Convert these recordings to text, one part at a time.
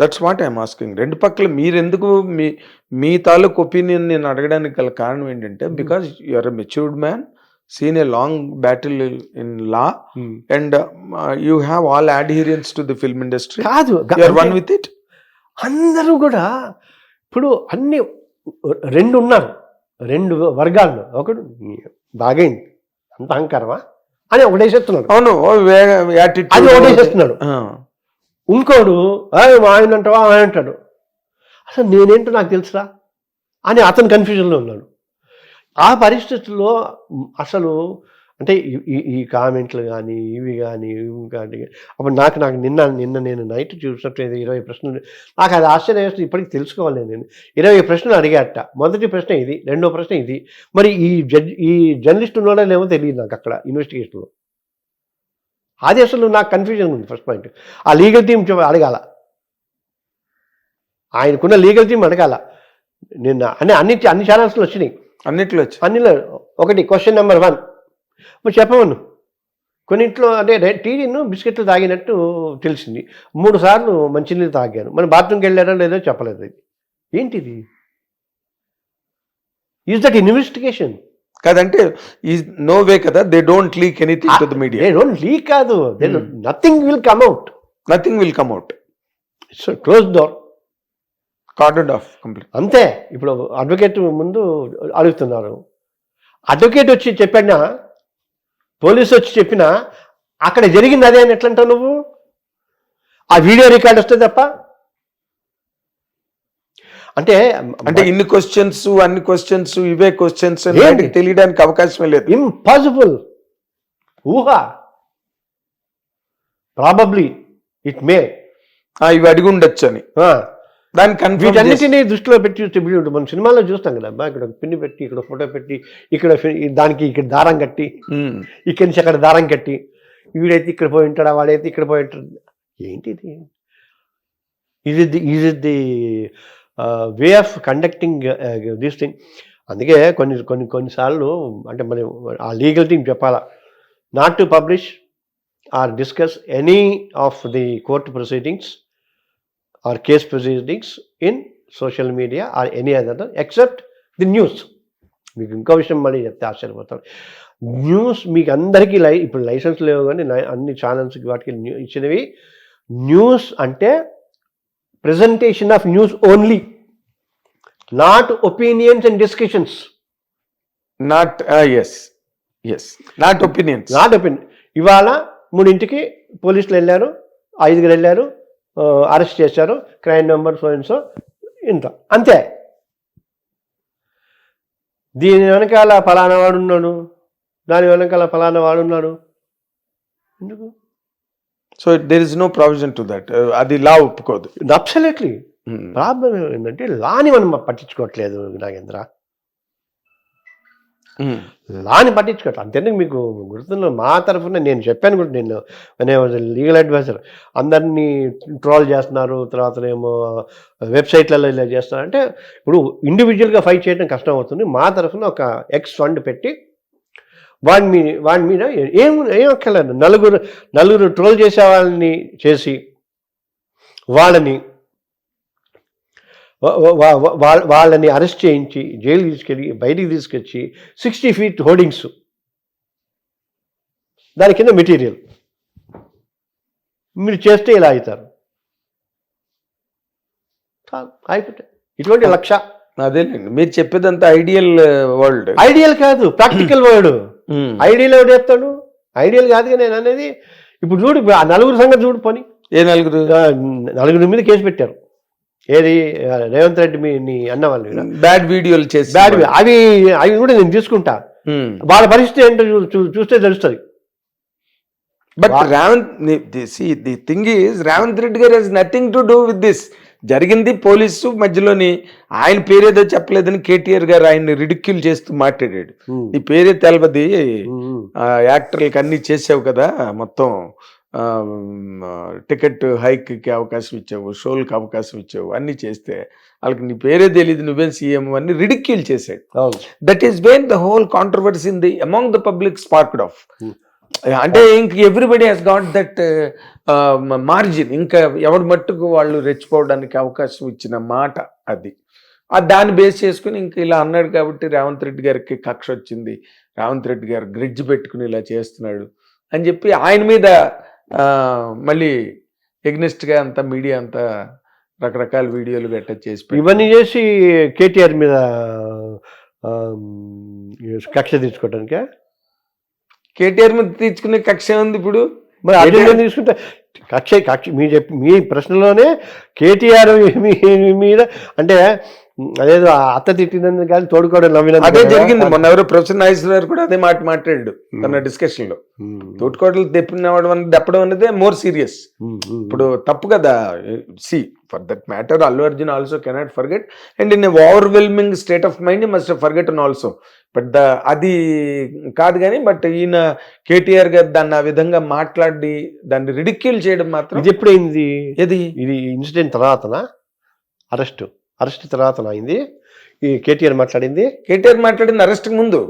That's what I'm asking. రెండు పక్కల మీరెందుకు మీ తాలూకు ఒపీనియన్ నేను అడగడానికి గల కారణం ఏంటంటే, because you are a matured man, seen a long battle in law, and you have all adherence to the film industry. కాదు, you are one with it. అందరూ కూడా ఇప్పుడు అన్ని రెండు ఉన్నారు, రెండు వర్గాలు. ఒకడు బాగైంది అంత అహంకారమా అని ఒకటేసేస్తున్నాడు, అవును, అది ఒకటేసేస్తున్నాడు. ఇంకోడు ఆయన అంటావా ఆయన అంటాడు, అసలు నేనేంటో నాకు తెలుసురా అని అతను కన్ఫ్యూజన్లో ఉన్నాడు. ఆ పరిస్థితుల్లో అసలు అంటే ఈ కామెంట్లు కానీ ఇవి కానీ అప్పుడు నాకు నిన్న నేను నైట్ చూసినట్టు 20 ప్రశ్నలు నాకు అది ఆశ్చర్యం వేస్తుంది. ఇప్పటికి తెలుసుకోవాలి. నేను 20 ప్రశ్నలు అడిగాట. మొదటి ప్రశ్న ఇది, రెండో ప్రశ్న ఇది. మరి ఈ జర్నలిస్ట్ ఉన్నాడో లేవో తెలియదు నాకు అక్కడ ఇన్వెస్టిగేషన్లో. అది అసలు నాకు కన్ఫ్యూజన్ ఉంది. ఫస్ట్ పాయింట్, ఆ లీగల్ టీం అడగాల, ఆయనకున్న లీగల్ టీం అడగాల. నిన్న అన్ని ఛానల్స్లో వచ్చినాయి, అన్నిలో ఒకటి క్వశ్చన్ నెంబర్ 1 మరి చెప్పమను. కొన్నింట్లో అంటే టీడీను బిస్కెట్లు తాగినట్టు తెలిసింది, 3 సార్లు మంచినీళ్ళు తాగాను, మరి బాత్రూమ్కి వెళ్ళారో లేదో చెప్పలేదు. ఇది ఏంటిది? Is that investigation? కాదంటే ఈజ్ నో వే కదా, they don't leak anything to the media. They don't leak కాదు, nothing will come out. It's close door, cordoned off complete. అంతే. ఇప్పుడు అడ్వకేట్ ముందు అడుగుతున్నారు, అడ్వకేట్ వచ్చి చెప్పినా, పోలీసు వచ్చి చెప్పినా అక్కడ జరిగింది అదే అని ఎట్లంటావు నువ్వు? ఆ వీడియో రికార్డ్ వస్తే తప్ప. అంటే ఇన్ని క్వశ్చన్స్, అన్ని క్వశ్చన్స్, ఇవే క్వశ్చన్స్ తెలియడానికి అవకాశమే లేదు. ఇంపాసిబుల్. ఊహా, ప్రాబబ్లీ ఇట్ మే, ఇవి అడిగి ఉండొచ్చు అని వీటన్నిటినీ దృష్టిలో పెట్టి చూస్తే మనం సినిమాలో చూస్తాం కదా, ఇక్కడ పిన్ని పెట్టి, ఇక్కడ ఫోటో పెట్టి, ఇక్కడ దానికి ఇక్కడ దారం కట్టి, ఇక్కడి నుంచి అక్కడ దారం కట్టి, వీడైతే ఇక్కడ పోయి ఉంటాడా, వాడైతే ఇక్కడ పోయి ఉంటాడు. ఏంటిది? Is it the way of conducting this thing? అందుకే కొన్నిసార్లు అంటే మనం ఆ లీగల్ టీం చెప్పాలా, not to publish or discuss any of the court proceedings or case proceedings in social media or any other except the news. మీకు ఇంకో విషయం మళ్ళీ చెప్తే ఆశ్చర్యపోతారు. న్యూస్ మీకు అందరికీ ఇప్పుడు లైసెన్స్ లేవు కానీ అన్ని ఛానల్స్కి వాటికి ఇచ్చినవి. న్యూస్ అంటే presentation of news only, not opinions and discussions. Not opinions. ఇవాళ 3 పోలీసులు వెళ్ళారు, 5 వెళ్ళారు, అరెస్ట్ చేశారు, క్రైమ్ నెంబర్ సో ఇంత, అంతే. దీని వెనకాల ఫలానా వాడున్నాడు, దాని వెనకాల ఫలానా వాడున్నాడు, ఎందుకు? So there is no provision to that. అది లా ఒప్పుకోదు. అబ్సల్యూట్లీ. ప్రాబ్లం ఏంటంటే లాని మనం పట్టించుకోవట్లేదు నాగేంద్ర, లాని పట్టించుకోవట్లేదు. అంతేందుకు మీకు గుర్తున్న మా తరఫున నేను చెప్పాను కూడా, నేను లీగల్ అడ్వైజర్, అందరినీ ట్రోల్ చేస్తున్నారు, తర్వాత ఏమో వెబ్సైట్లలో ఇలా చేస్తున్నారు. అంటే ఇప్పుడు ఇండివిజువల్గా ఫైట్ చేయడం కష్టం అవుతుంది. మా తరఫున ఒక ఎక్స్ ఫండ్ పెట్టి వాడి మీద ఏం అక్కర్లేదు, నలుగురు ట్రోల్ చేసే వాళ్ళని చేసి వాళ్ళని అరెస్ట్ చేయించి జైలు తీసుకెళ్ళి బయటికి తీసుకొచ్చి 60 feet హోర్డింగ్స్, దాని కింద మెటీరియల్ మీరు చేస్తే ఇలా అవుతారు. అయిపోతాయి. ఇటువంటి లక్ష. అదేలేండి మీరు చెప్పేదంతా ఐడియల్ వరల్డ్. ఐడియల్ కాదు, ప్రాక్టికల్ వరల్డ్. ఐడియల్ ఎవడు చెప్తాడు? ఐడియల్ కాదుగా నేను అనేది. ఇప్పుడు చూడు, ఆ 4 సంగతి చూడు. పోనీ ఏ 4 మీద కేసు పెట్టారు. ఏది? రేవంత్ రెడ్డి నీ అన్న వాళ్ళు బ్యాడ్ వీడియోలు చేసి, అవి కూడా నేను తీసుకుంటా. వాళ్ళ పరిస్థితి ఏంటో చూస్తే తెలుస్తుంది. But the thing is, Revanth Reddy garu has nothing to do with this. జరిగింది పోలీసు మధ్యలోని, ఆయన పేరేదో చెప్పలేదని కేటీఆర్ గారు ఆయన్ని రిడిక్యూల్ చేస్తూ మాట్లాడాడు. నీ పేరే తెలవది, యాక్టర్లకి అన్ని చేసావు కదా, మొత్తం టికెట్ హైక్కి అవకాశం ఇచ్చావు, షోలకు అవకాశం ఇచ్చావు, అన్ని చేస్తే వాళ్ళకి నీ పేరే తెలియదు, నువ్వేం సీఎం అని రిడిక్యూల్ చేశాడు. That is when the whole controversy in the among the public sparked off. అంటే ఇంక everybody he's got that margin. ఇంకా ఎవరి మట్టుకు వాళ్ళు రెచ్చిపోవడానికి అవకాశం ఇచ్చిన మాట అది. దాన్ని బేస్ చేసుకుని ఇంక ఇలా అన్నాడు కాబట్టి రేవంత్ రెడ్డి గారికి కక్ష వచ్చింది, రేవంత్ రెడ్డి గారు గ్రిడ్జ్ పెట్టుకుని ఇలా చేస్తున్నాడు అని చెప్పి ఆయన మీద మళ్ళీ ఎగ్నెస్ట్గా అంతా మీడియా అంతా రకరకాల వీడియోలు గట్ట చేసి ఇవన్నీ చేసి కేటీఆర్ మీద కక్ష తీర్చుకోవడానికి. కేటీఆర్ మీద తీర్చుకునే కక్ష ఉంది ఇప్పుడు. మరి అదే తీసుకుంటే కక్ష మీరు చెప్పి మీ ప్రశ్నలోనే కేటీఆర్ మీద అంటే అదేదో అత్త తిట్టినందుకు కానీ తోడుకోవడం నవ్విన అదే జరిగింది. మొన్న ఎవరో ప్రొఫెసర్ నాగేశ్వర కూడా అదే మాట్లాడాడు తన డిస్కషన్ లో. తోడుకోవడం దప్పడం అనేది మోర్ సీరియస్. ఇప్పుడు తప్పు కదా. See for that matter Allu Arjun also cannot forget, and in overwhelming state of mind must forget and also. But అది కాదు కానీ, బట్ ఈయన కేటీఆర్ గారు దాన్ని ఆ విధంగా మాట్లాడి దాన్ని రిడిక్యూల్ చేయడం మాత్రం. ఇది ఎప్పుడైంది? ఏది ఇది ఇన్సిడెంట్ తర్వాతనా? అరెస్ట్ తర్వాత అయింది ఈ కేటీఆర్ మాట్లాడింది? కేటీఆర్ మాట్లాడింది అరెస్ట్ ముందు.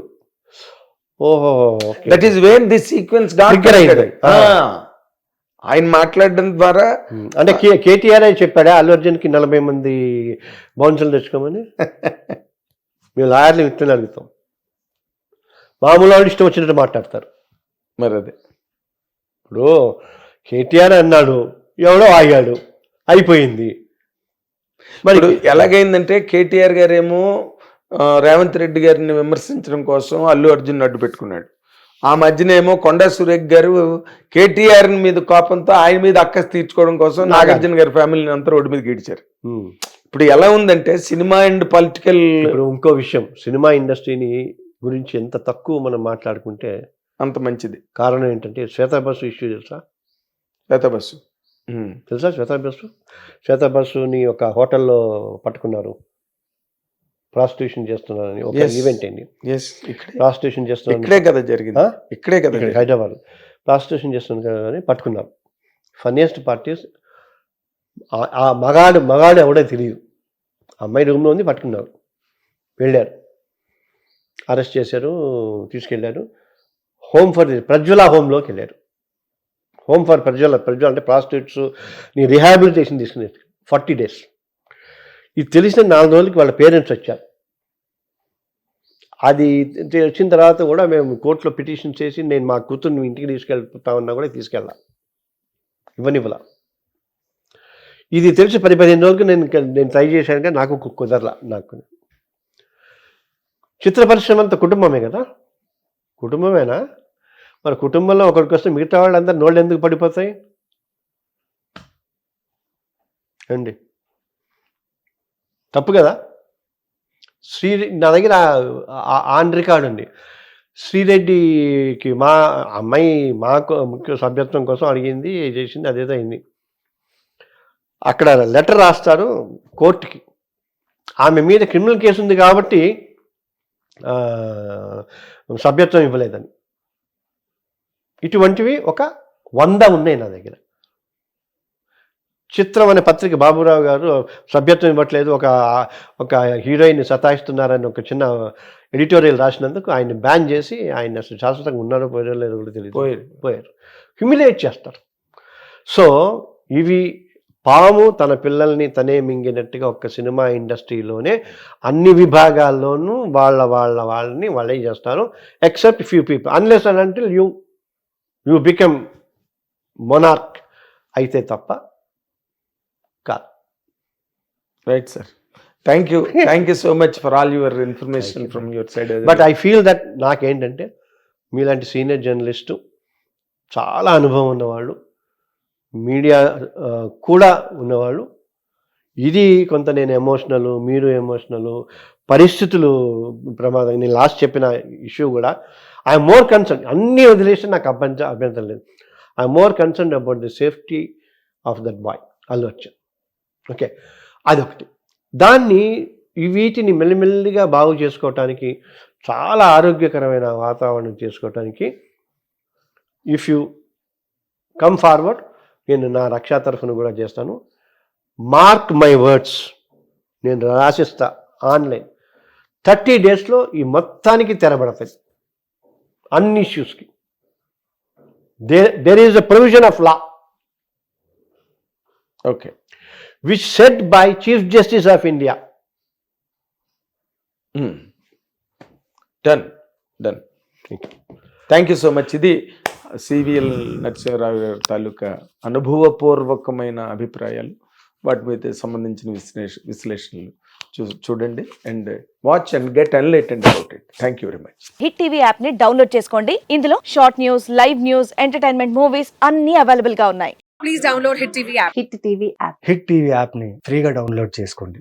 ఓహో, that is where this sequence ఆయన మాట్లాడడం ద్వారా. అంటే కేటీఆర్ అని చెప్పాడా అల్లు అర్జున్కి 40 మంది బౌన్సర్లు తెచ్చుకోమని? మేము లాయర్లు విత్తనాలు అడుగుతాం, మామూలు వాళ్ళు ఇష్టం వచ్చినట్టు మాట్లాడతారు. మరి అదే ఇప్పుడు కేటీఆర్ అన్నాడు, ఎవడో ఆగాడు, అయిపోయింది. మరి ఎలాగైందంటే కేటీఆర్ గారేమో రేవంత్ రెడ్డి గారిని విమర్శించడం కోసం అల్లు అర్జున్ అడ్డు పెట్టుకున్నాడు. ఆ మధ్యనేమో కొండా సురేఖ్ గారు కేటీఆర్ మీద కోపంతో ఆయన మీద అక్కస్ తీర్చుకోవడం కోసం నాగార్జున గారి ఫ్యామిలీని అంతా రోడ్డు మీద గీడ్చారు. ఇప్పుడు ఎలా ఉందంటే సినిమా అండ్ పొలిటికల్. ఇప్పుడు ఇంకో విషయం, సినిమా ఇండస్ట్రీని గురించి ఎంత తక్కువ మనం మాట్లాడుకుంటే అంత మంచిది. కారణం ఏంటంటే శ్వేతా బస్సు ఇష్యూ తెలుసా? శ్వేతా బస్సుని ఒక హోటల్లో పట్టుకున్నారు, ప్రాస్టిట్యూషన్ చేస్తున్నారని. ఒక ఈవెంట్ అయింది, ప్రాస్టిట్యూషన్ చేస్తున్నారు. ఇక్కడే కదా జరిగింది, ఇక్కడే కదా హైదరాబాద్. ప్రాస్టిట్యూషన్ చేస్తున్నారు పట్టుకున్నారు. ఫన్నీయెస్ట్ పార్టీస్ ఆ మగాడు ఎవడో తెలియదు, అమ్మాయి రూమ్లో ఉంది, పట్టుకున్నారు, వెళ్ళారు, అరెస్ట్ చేశారు, తీసుకెళ్ళారు. హోమ్ ఫర్ ప్రజ్వల హోమ్లోకి వెళ్ళారు. హోమ్ ఫర్ ప్రజ్వల అంటే ప్రాస్టిట్యూట్స్ ని రిహాబిలిటేషన్ తీసుకునే 40 days. ఇది తెలిసిన 4 రోజులకి వాళ్ళ పేరెంట్స్ వచ్చారు. అది వచ్చిన తర్వాత కూడా మేము కోర్టులో పిటిషన్ చేసి నేను మా కూతుర్ని ఇంటికి తీసుకెళ్తామన్నా కూడా తీసుకెళ్ళా, ఇవ్వనివ్వలా. ఇది తెలిసి 10-15 రోజులకు నేను ట్రై చేశాను కానీ నాకు కుదరలా. నాకు చిత్ర పరిశ్రమ అంతా కుటుంబమే కదా, కుటుంబమేనా? మరి కుటుంబంలో ఒకరికి వస్తే మిగతా వాళ్ళందరూ నోళ్ళు ఎందుకు పడిపోతాయి అండి? తప్పు కదా. నా దగ్గర ఆన్ రికార్డ్ ఉంది. శ్రీరెడ్డికి మా అమ్మాయి ముఖ్య సభ్యత్వం కోసం అడిగింది, చేసింది, అదేదో అయింది. అక్కడ లెటర్ రాస్తారు కోర్టుకి, ఆమె మీద క్రిమినల్ కేసు ఉంది కాబట్టి సభ్యత్వం ఇవ్వలేదని. ఇటువంటివి ఒక 100 ఉన్నాయి నా దగ్గర. చిత్రం అనే పత్రిక బాబురావు గారు సభ్యత్వం ఇవ్వట్లేదు, ఒక హీరోయిన్ సతాయిస్తున్నారని ఒక చిన్న ఎడిటోరియల్ రాసినందుకు ఆయన బ్యాన్ చేసి ఆయన అసలు శాశ్వతంగా ఉన్నారో పోయారో లేదో కూడా తెలియదు, పోయారు. హ్యూమిలేట్ చేస్తారు. సో ఇవి పాము తన పిల్లల్ని తనే మింగినట్టుగా ఒక సినిమా ఇండస్ట్రీలోనే అన్ని విభాగాల్లోనూ వాళ్ళని వాళ్ళే చేస్తారు. Except few people, unless and until you become monarch అయితే తప్ప కాదు. Right sir, thank you so much for all your information from your side. But I feel that నాకేంటంటే మీలాంటి సీనియర్ జర్నలిస్టు, చాలా అనుభవం ఉన్నవాళ్ళు, మీడియా కూడా ఉన్నవాళ్ళు, ఇది కొంత నేను ఎమోషనల్, మీరు ఎమోషనల్, పరిస్థితులు ప్రమాదం. నేను లాస్ట్ చెప్పిన ఇష్యూ కూడా ఐఎమ్ మోర్ కన్సర్న్, అన్నీ వదిలేసి నాకు అభ్యంతరం లేదు. I'm more concern about the safety of that boy Allu Arjun. Okay, అదొకటి. వీటిని మెల్లిమెల్లిగా బాగు చేసుకోవటానికి, చాలా ఆరోగ్యకరమైన వాతావరణం చేసుకోవటానికి ఇఫ్ యూ కమ్ ఫార్వర్డ్, నేను నా రక్షా తరఫున కూడా చేస్తాను. మార్క్ మై వర్డ్స్, నేను రాసిస్తా ఆన్లైన్, 30 daysలో ఈ మొత్తానికి తెరబడతాయి, అన్ని ఇష్యూస్కి. there is a provision of law okay. which said by Chief Justice of India. Done. Thank you so much. ఇది సివిఎల్ నరసింహారావు గారి తాలూకా అనుభవపూర్వకమైన అభిప్రాయాలు, వాటి మీద సంబంధించిన విశ్లేషణలు చూడండి and watch and get enlightened about it. Thank you very much. Hit TV app ని download చేసుకోండి. ఇందులో short news, live news, entertainment movies అన్ని అవైలబుల్ గా ఉన్నాయి. Please download Hit TV app. Hit TV app. Hit TV యాప్ని ఫ్రీగా download చేసుకోండి.